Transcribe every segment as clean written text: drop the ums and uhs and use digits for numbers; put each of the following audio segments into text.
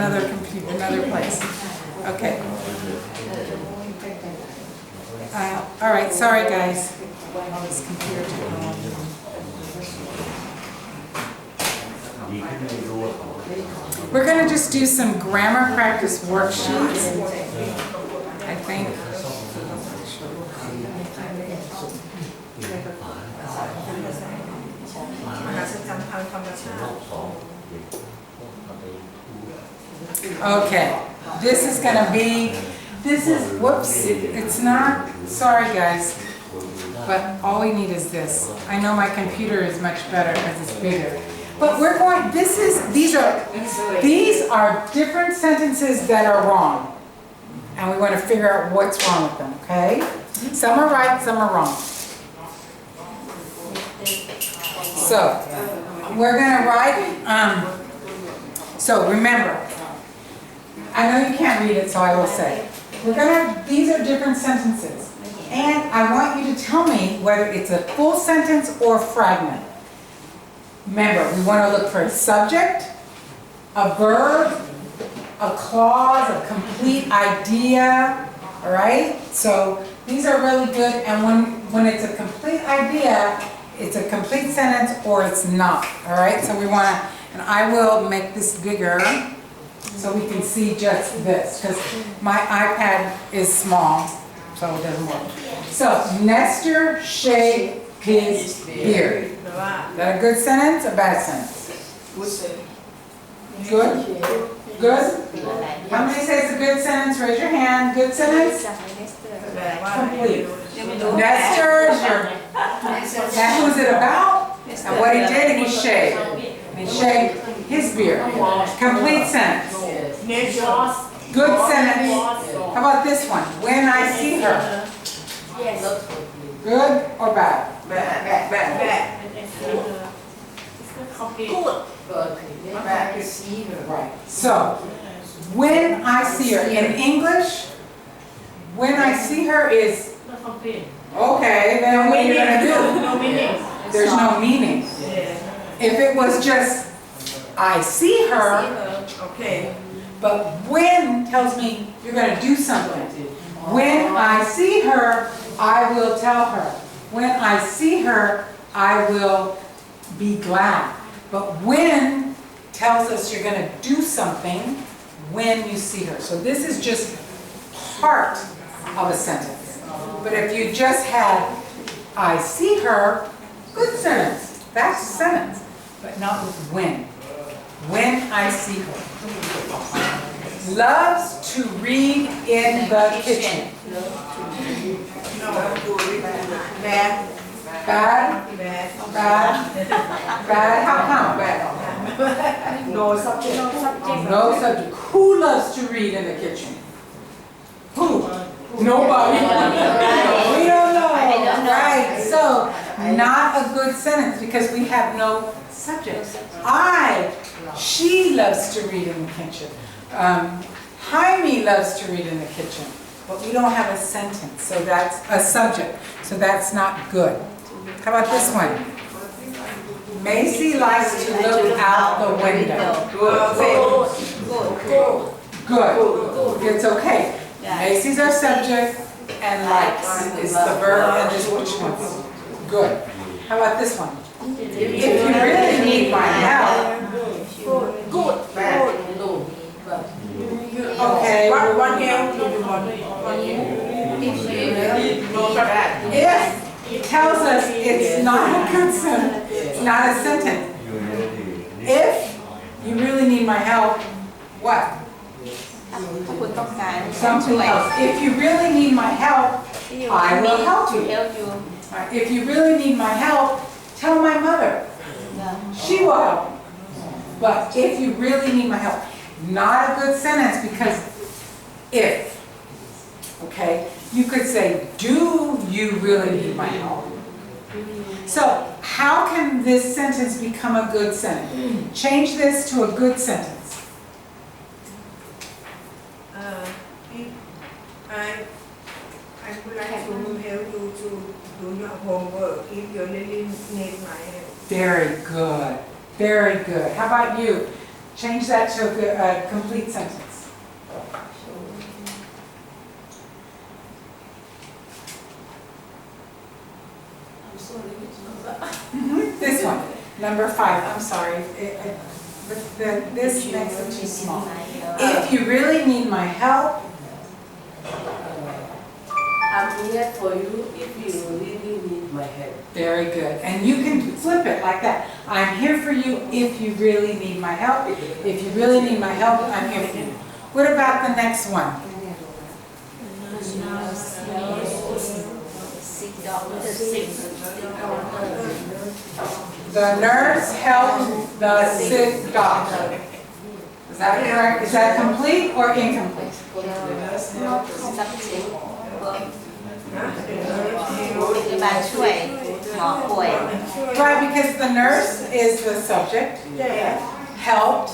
another computer, another place. Okay. All right, sorry guys. All this computer technology. We're going to just do some grammar practice worksheets, I think. Okay, this is going to be, whoops, it's not, sorry guys, but all we need is this. I know my computer is much better because it's bigger. But we're going, these are different sentences that are wrong. And we want to figure out what's wrong with them, okay? Some are right, some are wrong. So, we're going to write, so remember, I know you can't read it, so I will say. These are different sentences. And I want you to tell me whether it's a full sentence or fragment. Remember, we want to look for a subject, a verb, a clause, a complete idea, all right? So these are really good, and when it's a complete idea, it's a complete sentence or it's not, all right? So we want to, and I will make this bigger so we can see just this, because my iPad is small, so it doesn't work. So, Nestor shaved his beard. Is that a good sentence or bad sentence? Good? Good? How many say it's a good sentence? Raise your hand. Good sentence? Complete. Nestor is that's who's it about? And what he did, he shaved. He shaved his beard. Complete sentence. Good sentence. How about this one? When I see her. Good or bad? Bad. Right. So, when I see her, in English, when I see her is, okay, then what are you going to do? There's no meaning. If it was just, I see her, okay, but when tells me you're going to do something. When I see her, I will tell her. When I see her, I will be glad. But when tells us you're going to do something when you see her. So this is just part of a sentence. But if you just had, I see her, good sentence. That's a sentence. But not with when. When I see her. Loves to read in the kitchen. Bad. Bad? Bad? How come? Bad. No subject. No subject. Who loves to read in the kitchen? Who? Nobody. We don't know. Right. So, not a good sentence because we have no subject. She loves to read in the kitchen. Jaime loves to read in the kitchen. But we don't have a sentence, so that's a subject. So that's not good. How about this one? Macy likes to look out the window. Good. It's okay. Macy's our subject, and likes is the verb, and this which one's good. How about this one? If you really need my help, good. Bad. Okay. If it tells us it's not a good sentence, it's not a sentence. If you really need my help, what? Something else. If you really need my help, I will help you. If you really need my help, tell my mother. She will help. But if you really need my help, not a good sentence because if, okay, you could say, do you really need my help? So, how can this sentence become a good sentence? Change this to a good sentence. I would like to help you to do your homework if you really need my help. Very good. Very good. How about you? Change that to a complete sentence. This one, number 5, I'm sorry. This makes it too small. If you really need my help, I'm here for you if you really need my help. very good. And you can flip it like that. I'm here for you if you really need my help. If you really need my help, I'm here for you. What about the next one? The nurse helped the sick doctor. Is that correct? Is that complete or incomplete? Right, because the nurse is the subject. Helped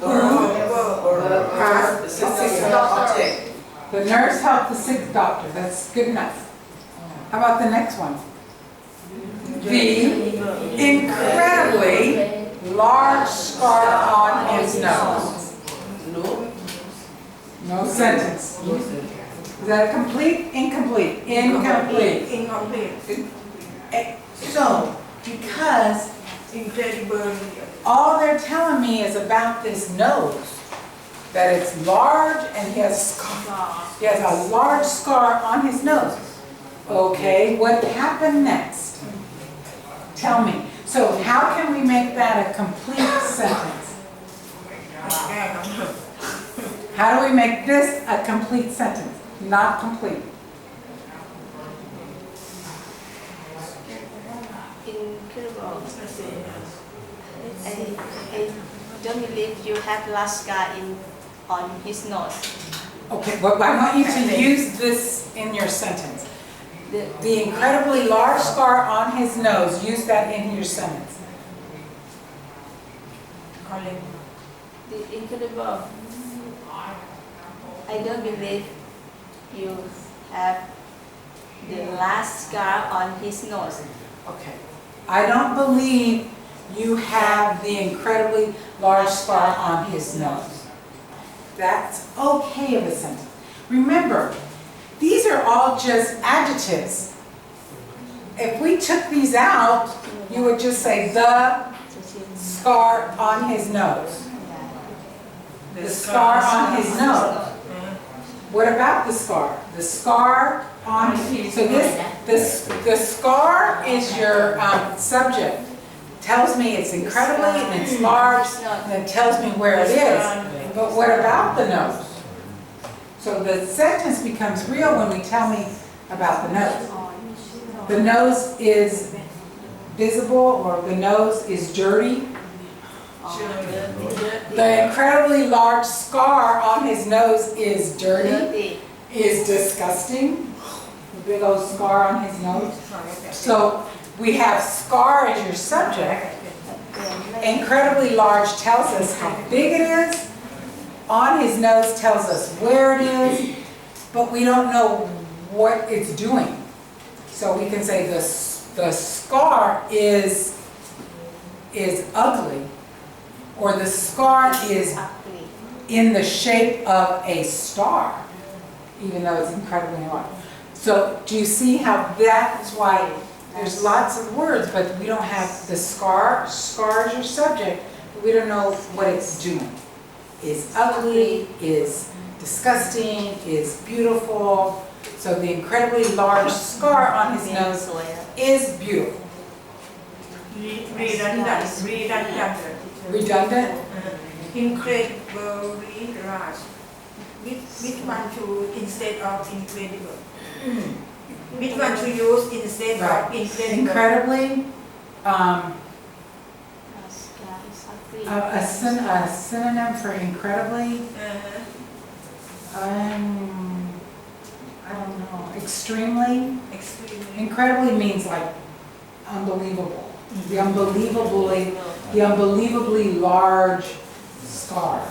her the sick doctor. The nurse helped the sick doctor. That's good enough. How about the next one? The incredibly large scar on his nose. No sentence. Is that complete? Incomplete. Incomplete. So, because Incredible. all they're telling me is about this nose, that it's large and he has a scar. He has a large scar on his nose. Okay, what happened next? Tell me. So how can we make that a complete sentence? How do we make this a complete sentence? Not complete. Incredible. I don't believe you have large scar on his nose. Okay, well, I want you to use this in your sentence. The incredibly large scar on his nose, use that in your sentence. The incredible. I don't believe you have the large scar on his nose. Okay. I don't believe you have the incredibly large scar on his nose. That's okay of a sentence. Remember, these are all just adjectives. If we took these out, you would just say the scar on his nose. The scar on his nose. What about the scar? The scar on, so the scar is your subject. Tells me it's incredibly and it's large and it tells me where it is. But what about the nose? So the sentence becomes real when we tell me about the nose. The nose is visible or the nose is dirty. The incredibly large scar on his nose is dirty, is disgusting. The big old scar on his nose. So we have scar as your subject. Incredibly large tells us how big it is. On his nose tells us where it is, but we don't know what it's doing. So we can say the scar is ugly, or the scar is in the shape of a star, even though it's incredibly large. So do you see how that's why there's lots of words, but we don't have the scar. Scar is your subject, but we don't know what it's doing. Is ugly, is disgusting, is beautiful. So the incredibly large scar on his nose is beautiful. Redundant? Incredibly large. Which one to instead of incredible? Which one to use instead of incredible? Incredibly, a synonym for incredibly, I don't know, extremely? Incredibly means like unbelievable. The unbelievably large scar.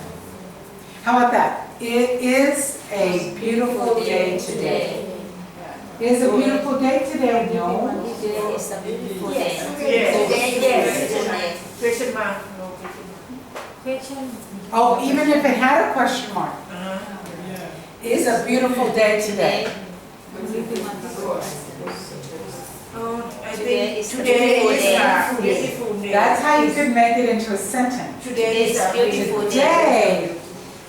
How about that? It is a beautiful day today. It is a beautiful day today. No. Today is a beautiful day. Yes. Question mark. Oh, even if it had a question mark. It's a beautiful day today. Oh, I Today think is a today beautiful is day. a beautiful day. That's how you could make it into a sentence. Today is a Beautiful Today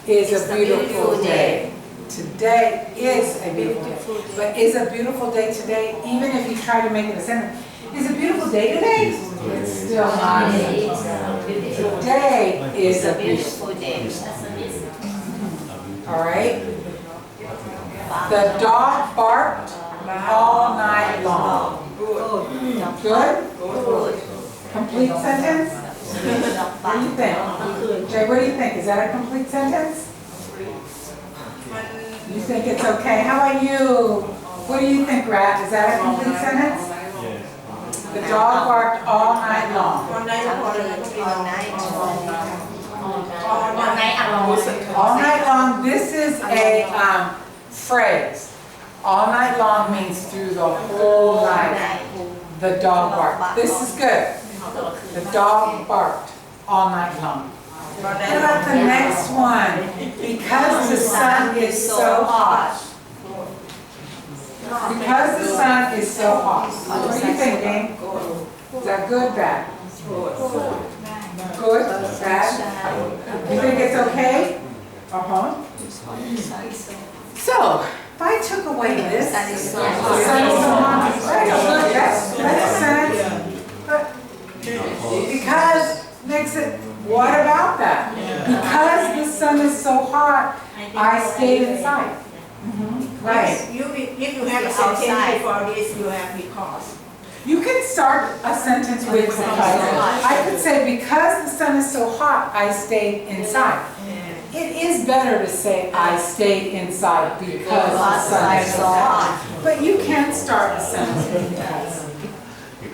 is It's a beautiful day. Today is a beautiful day. Beautiful day. But is a beautiful day today, even if you try to make it a sentence, is a beautiful day today? It's still not. Today is a beautiful day. Today is It's a a beautiful. beautiful day. All right? The dog barked all night long. good. Good? Good. Complete sentence? What do you think? Jay, what do you think? Is that a complete sentence? You think it's okay? How about you? What do you think, Rat? Is that a complete sentence? The dog barked all night long. All night, All night. All night long, this is a phrase. All night long means through the whole night. The dog barked. This is good. The dog barked all night long. What about the next one? Because the sun is so hot. Because the sun is so hot. What are you thinking? Is that good, bad? Good, bad? You think it's okay? Uh-huh. So, if I took away this, Sun is so the hot. sun is so hot. That's good, that's a sentence. But because makes it, what about that? Because the sun is so hot, I stayed inside. Right. If you have a sentence before this, you have because. You can start a sentence with because. I could say, because the sun is so hot, I stayed inside. It is better to say, I stayed inside because the sun is so hot. But you can start a sentence with because.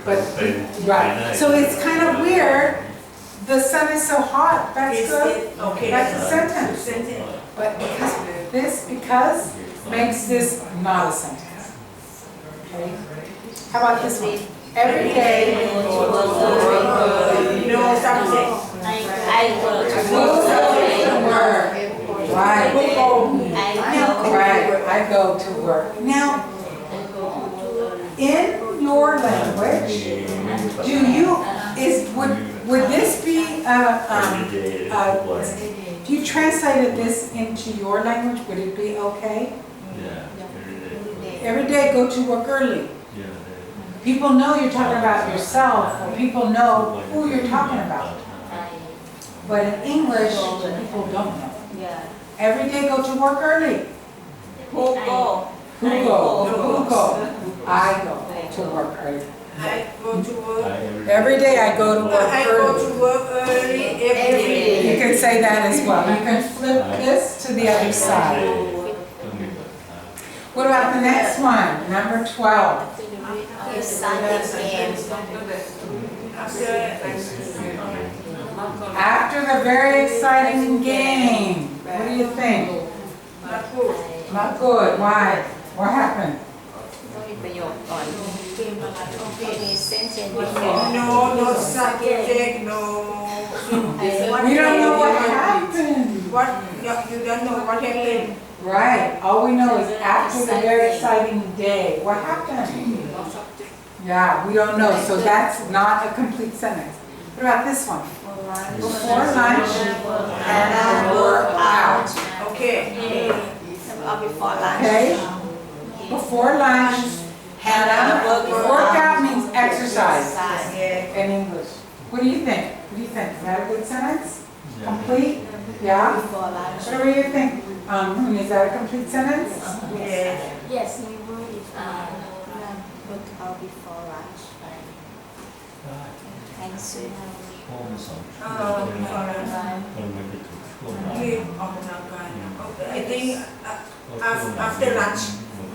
But, right. So it's kind of weird. The sun is so hot, that's good. Okay. That's a sentence. Sentence. But because makes this not a sentence. Okay? How about this one? Every day. No subject. I go to work. Right. Right. I go to work. Now, in your language, would this be if you translated this into your language, would it be okay? Every day go to work early. People know you're talking about yourself, or people know who you're talking about. But in English, people don't know. Every day go to work early. Who go? Who go? Who go? I go to work early. I go to work. Every day I go to work I go early. to work early every day. You can say that as well. You can flip this to the other side. What about the next one? Number 12. The sun is in. After the very exciting game. What do you think? Not good. Not good. Why? What happened? ต้องมีประโยคก่อนมีเส้นเจน before No subject, no. We don't know what happened. What you don't know what happened. Right. All we know is after the very exciting day. What happened? Yeah, we don't know. So that's not a complete sentence. What about this one? Before lunch, Hannah worked out. Okay.เอา before lunch Okay? Before lunch, Hannah workout means exercise Yeah. in English. What do you think? What do you think? Is that a good sentence? Complete? Yeah? before lunch What do you think? Is that a complete sentence? Yeah. Yes. put out before lunch thanks to ที่ออกกำลังกาย I think after lunch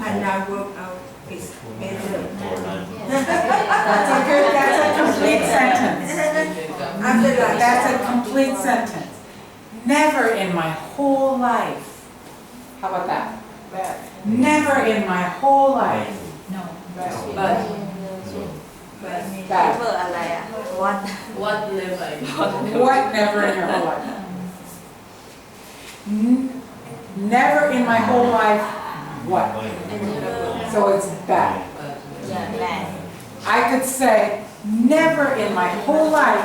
Hannah work out is better. That's a complete sentence. After lunch. That's a complete sentence. Never in my whole life. How about that? Never in my whole life. No. But Bad. never อะไรอ่ะ what What never? What never in your whole life? Never in my whole life, what? So it's bad. bad I could say, never in my whole life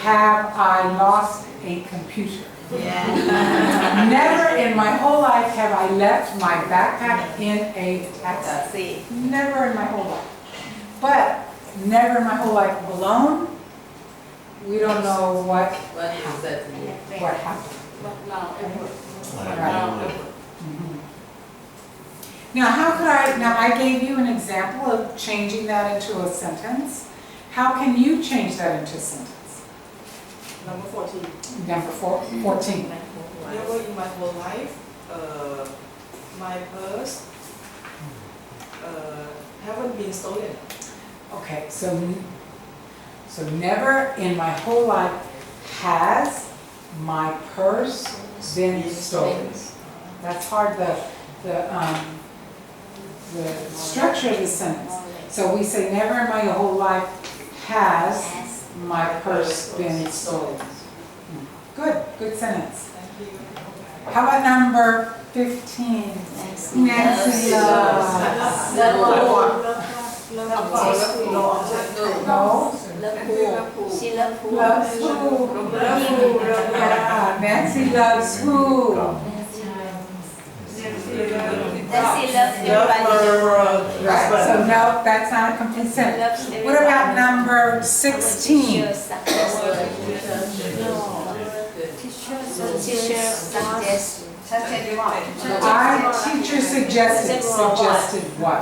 have I lost a computer. yeah Never in my whole life have I left my backpack in a taxi. see Never in my whole life. But never in my whole life alone, we don't know what What is that? happened. But now effort. Right. Mhm. Now, how could I gave you an example of changing that into a sentence. How can you change that into a sentence? Number 14. Number 14. Never in my whole life, my purse haven't been stolen. Okay, so never in my whole life has my purse been stolen. That's hard, the structure of the sentence. So we say, never in my whole life has my purse been stolen. Good sentence. Thank you. How about number 15? Nancy loves. No? she love who Loves who? Yeah, Nancy loves who? does she love everybody Right, so no, that's not a complete sentence. loves everybody What about number 16? teacher suggest Our teacher suggested what?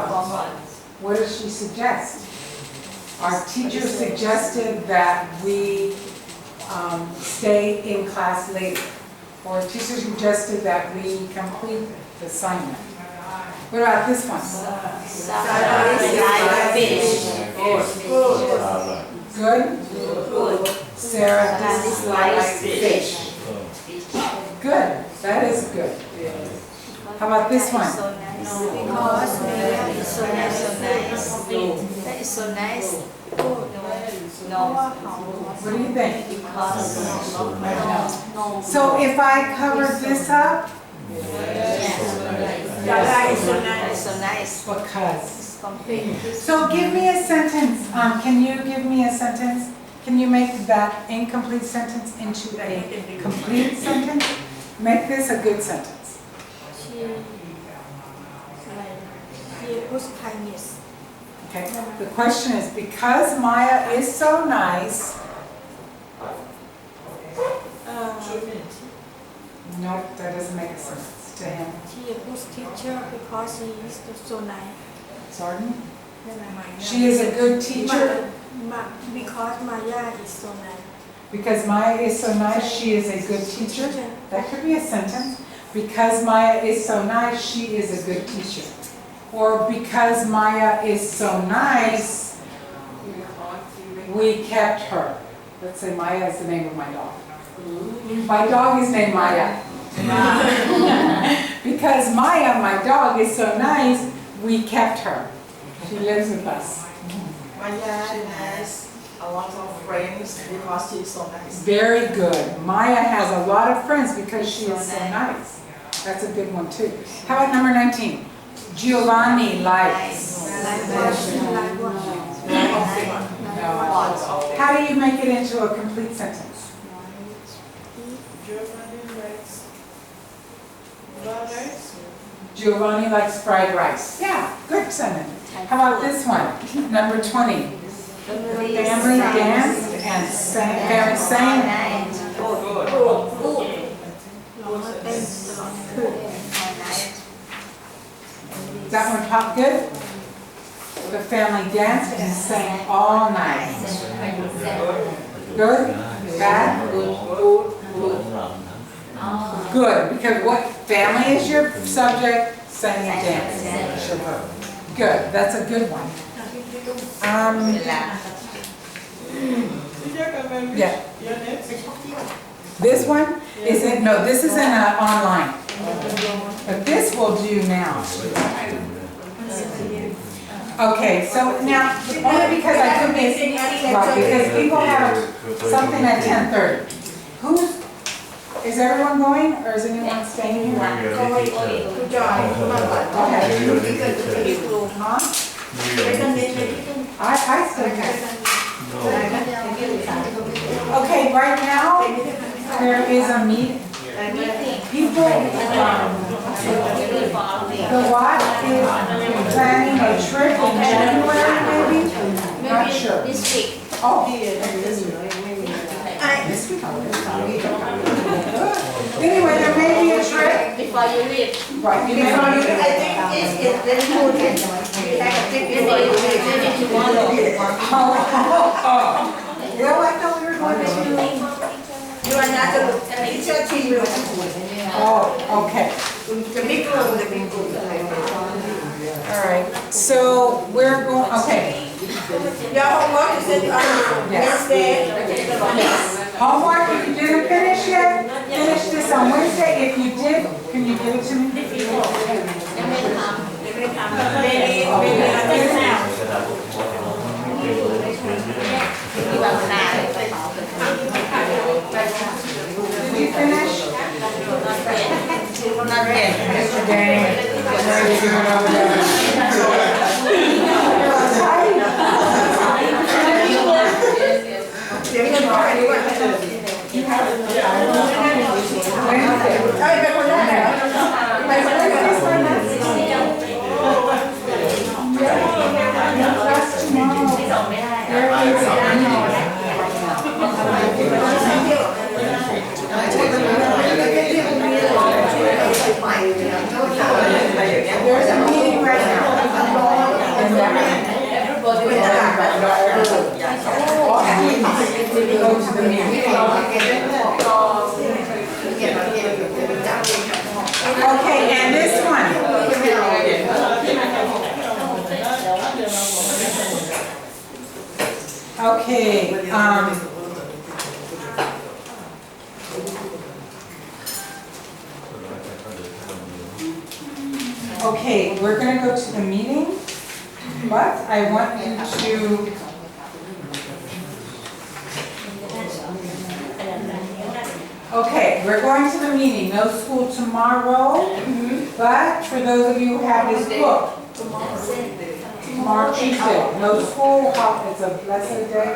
What does she suggest? Our teacher suggested that we stay in class later. Or teacher suggested that we complete the assignment. What about this one? like fish Good? Sarah dislikes fish. Good, that is good. How about this one? so nice because that is so nice that is so nice no What do you think? because So if I cover this up, Dada is so nice. it's so nice because. it's complete So give me a sentence. Can you give me a sentence? Can you make that incomplete sentence into a complete sentence? Make this a good sentence. She puts kindness. Okay. The question is, because Maya is so nice. Nope, that doesn't make a sentence to him. She puts teacher because he is so nice. Pardon? She is a good teacher. Because Maya is so nice. Because Maya is so nice, she is a good teacher. That could be a sentence. Because Maya is so nice, she is a good teacher. Or because Maya is so nice, we kept her. Let's say Maya is the name of my dog. My dog is named Maya. Because Maya, my dog, is so nice, we kept her. She lives with us. Maya has a lot of friends because she's so nice. Very good. Maya has a lot of friends because she is so nice. That's a good one too. How about number 19? Giovanni likes. No. How do you make it into a complete sentence? Giovanni likes fried rice. Yeah, good sentence. How about this one? Number 20. Family danced and sang. Family sang. That one popped good? The family danced and sang all night. Good? Bad? Good, because what family is your subject? Sang and danced is your verb. Good, that's a good one. Yeah. This one? Is it? No, this is in online. But this will do now. Okay, so now, only because I took this, right, because people have something at 10:30. Who's, is everyone going, or is anyone staying here? to join มาก่อน Okay. ที่เกิดจะมีกลุ่ม Huh? ไม่ต้องเน้นเลย I still can. Okay, right now, there is a meeting. People, the what is planning a trip in January, maybe? Not sure. This week. Oh. ไอ้ Anyway, there may be a trip. Before you leave. Right, you may Before not you, I think it's very good. We like a trip before you leave. Maybe tomorrow. Well, I thought we were going to. You are not the teacher team. Oh, okay. The big group, the big group. All right. So we're going, okay. Your homework is on Wednesday. Homework, if you didn't finish yet, finish this on Wednesday. If you did, can you give it to me? Maybe understand. Did you finish? Not yet. Mr. Dang, what are you doing over there? Ay, me acuerdo de eso. Me acuerdo de eso. There's a meeting right now. Go to the meeting. Okay, and this one. Okay, okay, we're gonna go to the meeting, but I want you to okay, we're going to the meeting, no school tomorrow, but for those of you who have this book, tomorrow Tuesday, no school, it's a blessed day.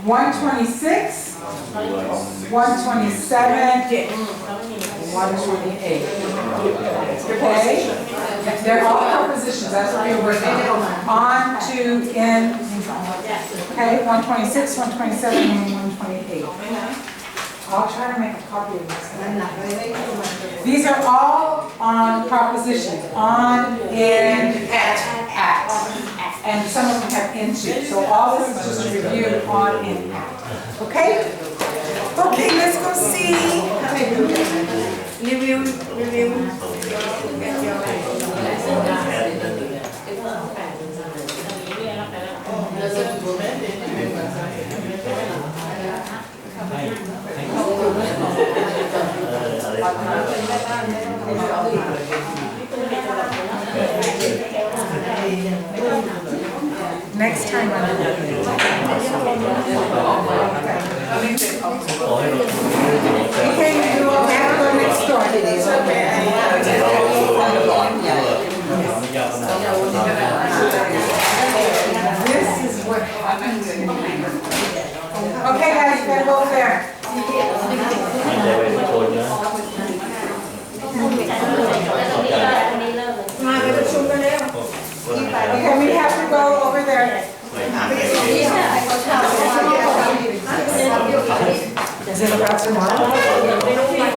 126, 127, 128. Okay? They're all propositions, that's what you're working on. On, to, in, okay, 126, 127, and 128. I'll try to make a copy of this. These are all on propositions, on, in, at. And some of them have into, so all this is just a review on, in, at. Okay? Okay, let's go see. Review. Next time I'm going okay, you all have to go next door. This is what happens. Okay, guys, you gotta go over there. Okay, we have to go over there. Is it about tomorrow?